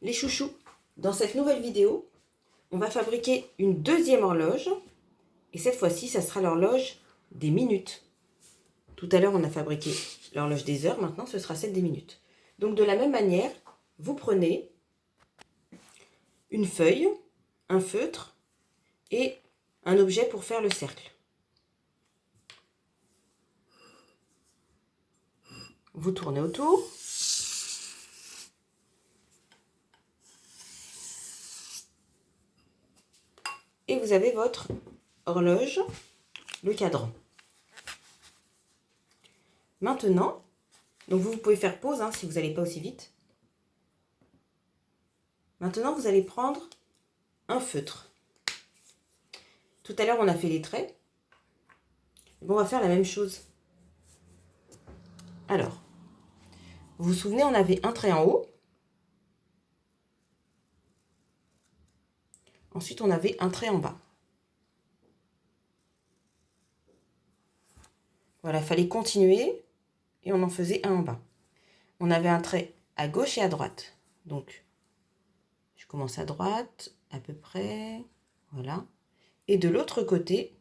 Les chouchous, dans cette nouvelle vidéo, on va fabriquer une deuxième horloge. Et cette fois-ci, ça sera l'horloge des minutes. Tout à l'heure, on a fabriqué l'horloge des heures. Maintenant, ce sera celle des minutes. Donc, de la même manière, vous prenez une feuille, un feutre et un objet pour faire le cercle. Vous tournez autour. Et vous avez votre horloge, le cadran. Maintenant, donc vous pouvez faire pause si vous n'allez pas aussi vite. Maintenant, vous allez prendre un feutre. Tout à l'heure, on a fait les traits. Bon, on va faire la même chose. Alors, vous vous souvenez, on avait un trait en haut. Ensuite, on avait un trait en bas. Voilà, il fallait continuer et on en faisait un en bas. On avait un trait à gauche et à droite. Donc, je commence à droite, à peu près, voilà. Et de l'autre côté,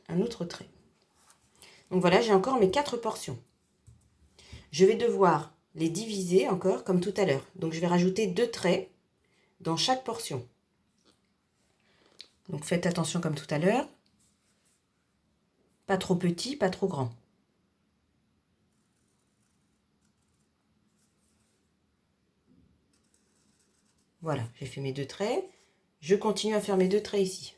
un autre trait. Donc voilà, j'ai encore mes 4 portions. Je vais devoir les diviser encore comme tout à l'heure. Donc, je vais rajouter 2 traits dans chaque portion. Donc, faites attention comme tout à l'heure. Pas trop petit, pas trop grand. Voilà, j'ai fait mes 2 traits. Je continue à faire mes 2 traits ici.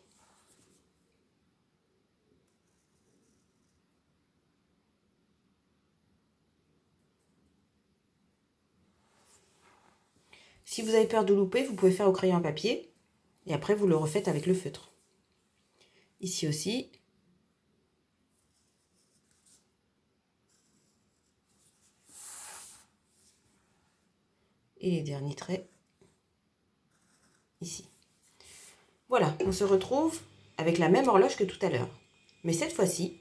Si vous avez peur de louper, vous pouvez faire au crayon à papier. Et après, vous le refaites avec le feutre. Ici aussi. Et les derniers traits ici. Voilà, on se retrouve avec la même horloge que tout à l'heure. Mais cette fois-ci,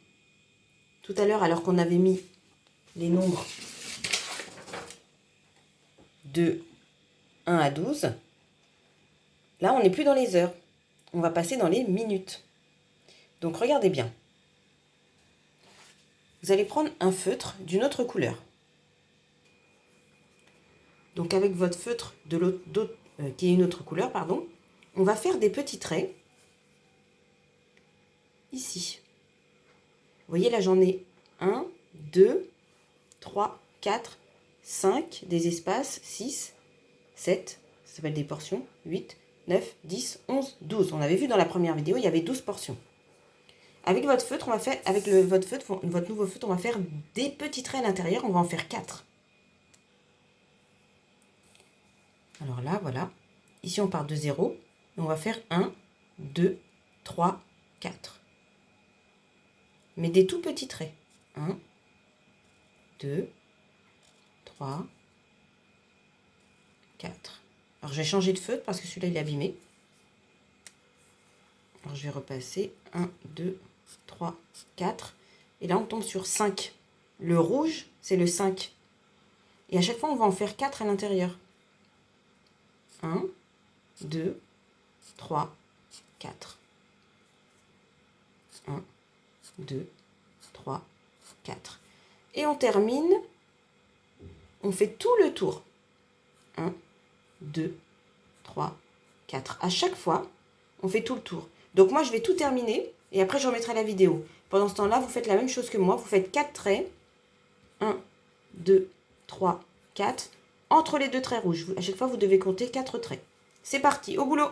tout à l'heure, alors qu'on avait mis les nombres de 1 à 12, là, on n'est plus dans les heures. On va passer dans les minutes. Donc, regardez bien. Vous allez prendre un feutre d'une autre couleur. Donc, avec votre feutre de l'autre, qui est une autre couleur, pardon, on va faire des petits traits ici. Vous voyez, là, j'en ai 1, 2, 3, 4, 5, des espaces, 6, 7, ça s'appelle des portions, 8, 9, 10, 11, 12. On avait vu dans la première vidéo, il y avait 12 portions. Avec votre feutre, on va faire, avec votre nouveau feutre, on va faire des petits traits à l'intérieur, on va en faire 4. Alors là, voilà. Ici, on part de 0. Et on va faire 1, 2, 3, 4. Mais des tout petits traits. 1, 2, 3, 4. Alors, je vais changer de feutre parce que celui-là, il est abîmé. Alors, je vais repasser 1, 2, 3, 4. Et là, on tombe sur 5. Le rouge, c'est le 5. Et à chaque fois, on va en faire 4 à l'intérieur. 1, 2, 3, 4. 1, 2, 3, 4. Et on termine, on fait tout le tour. 1, 2, 3, 4. À chaque fois, on fait tout le tour. Donc moi, je vais tout terminer et après, je remettrai la vidéo. Pendant ce temps-là, vous faites la même chose que moi. Vous faites 4 traits. 1, 2, 3, 4. Entre les 2 traits rouges. À chaque fois, vous devez compter 4 traits. C'est parti, au boulot.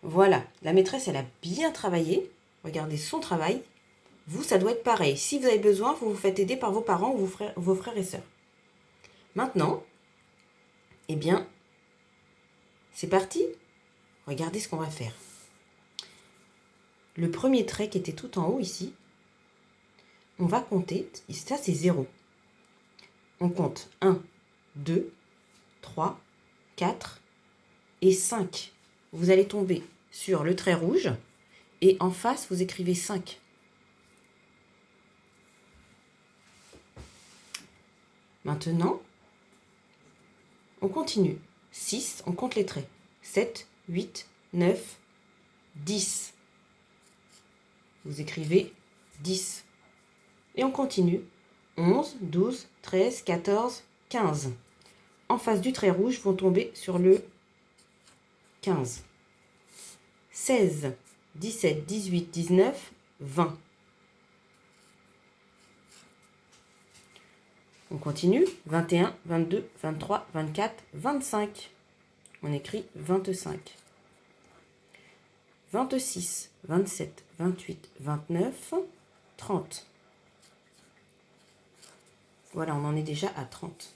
Voilà, la maîtresse, elle a bien travaillé. Regardez son travail. Vous, ça doit être pareil. Si vous avez besoin, vous vous faites aider par vos parents ou vos frères et sœurs. Maintenant, eh bien, c'est parti. Regardez ce qu'on va faire. Le premier trait qui était tout en haut ici, on va compter. Ça, c'est 0. On compte 1, 2, 3, 4 et 5. Vous allez tomber sur le trait rouge et en face, vous écrivez 5. Maintenant, On continue. 6, on compte les traits. 7, 8, 9, 10. Vous écrivez 10. Et on continue. 11, 12, 13, 14, 15. En face du trait rouge, vont tomber sur le 15. 16, 17, 18, 19, 20. On continue. 21, 22, 23, 24, 25. On écrit 25. 26, 27, 28, 29, 30. Voilà, on en est déjà à 30.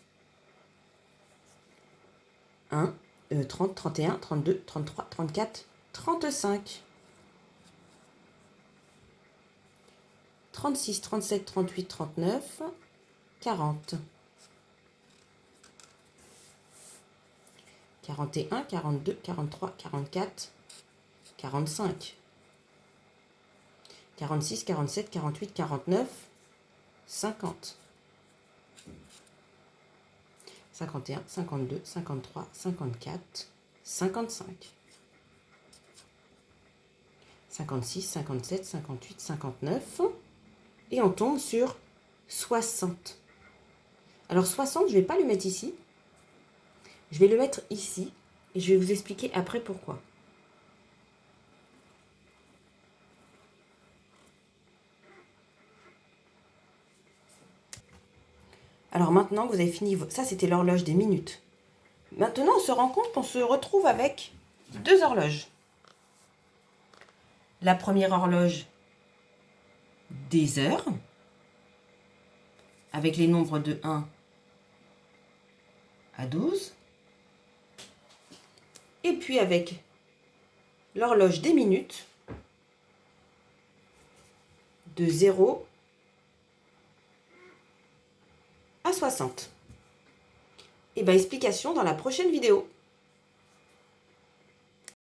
30, 31, 32, 33, 34, 35. 36, 37, 38, 39, 40. 41, 42, 43, 44, 45. 46, 47, 48, 49, 50. 51, 52, 53, 54, 55. 56, 57, 58, 59. Et on tombe sur 60. Alors 60, je ne vais pas le mettre ici. Je vais le mettre ici. Et je vais vous expliquer après pourquoi. Alors maintenant que vous avez fini, ça c'était l'horloge des minutes. Maintenant on se rend compte qu'on se retrouve avec deux horloges. La première horloge des heures, avec les nombres de 1 à 12. Et puis avec l'horloge des minutes, de 0 à 60. Et bien explication dans la prochaine vidéo.